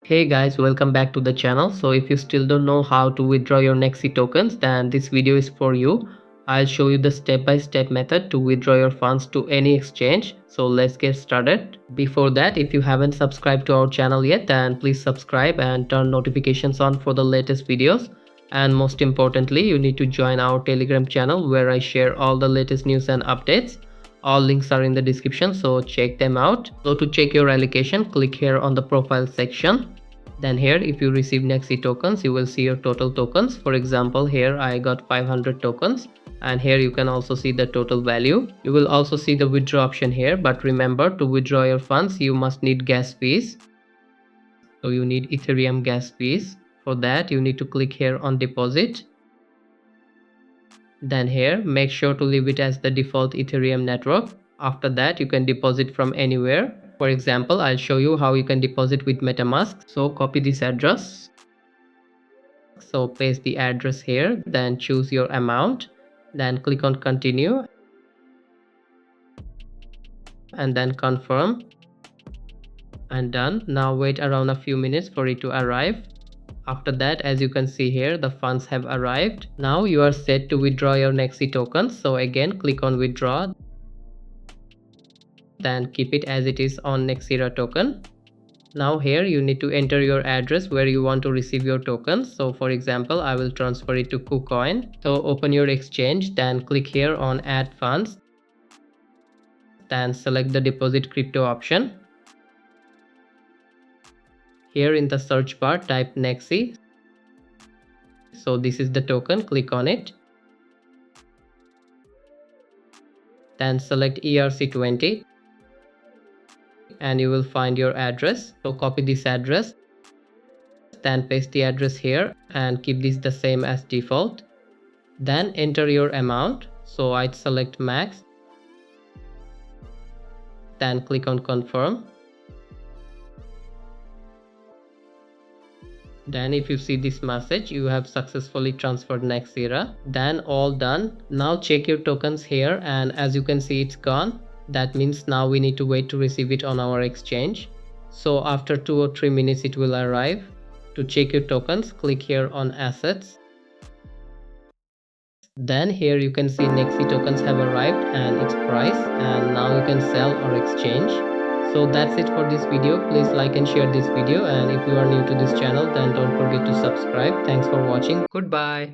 Hey guys, welcome back to the channel. So if you still don't know how to withdraw your Nexi tokens, then this video is for you. I'll show you the step-by-step method to withdraw your funds to any exchange. So let's get started. Before that, if you haven't subscribed to our channel yet, then please subscribe and turn notifications on for the latest videos. And most importantly, you need to join our Telegram channel where I share all the latest news and updates. All links are in the description, so check them out. So to check your allocation, click here on the profile section. Then here, if you receive Nexi tokens, you will see your total tokens. For example, here I got 500 tokens, and here you can also see the total value. You will also see the withdraw option here, but remember, to withdraw your funds you must need gas fees. So you need Ethereum gas fees. For that you need to click here on deposit. Then here, make sure to leave it as the default Ethereum network. After that, you can deposit from anywhere. For example, I'll show you how you can deposit with MetaMask. So copy this address. So paste the address here, then choose your amount, then click on continue and then confirm and done. Now wait around a few minutes for it to arrive. After that, as you can see here, the funds have arrived. Now you are set to withdraw your Nexi tokens. So again, click on withdraw, then keep it as it is on Nexira token. Now here you need to enter your address where you want to receive your tokens. So for example, I will transfer it to KuCoin. So open your exchange, then click here on add funds, then select the deposit crypto option. Here in the search bar, type Nexi. So this is the token, click on it. Then select ERC20 and you will find your address. So copy this address, then paste the address here and keep this the same as default. Then enter your amount. So I'd select max, then click on confirm. Then if you see this message, you have successfully transferred Nexira. Then all done. Now check your tokens here, and as you can see, it's gone. That means now we need to wait to receive it on our exchange. So after 2 or 3 minutes it will arrive. To check your tokens, click here on assets. Then here you can see Nexi tokens have arrived and its price, and now you can sell or exchange. So that's it for this video. Please like and share this video, and if you are new to this channel, then don't forget to subscribe. Thanks for watching. Goodbye.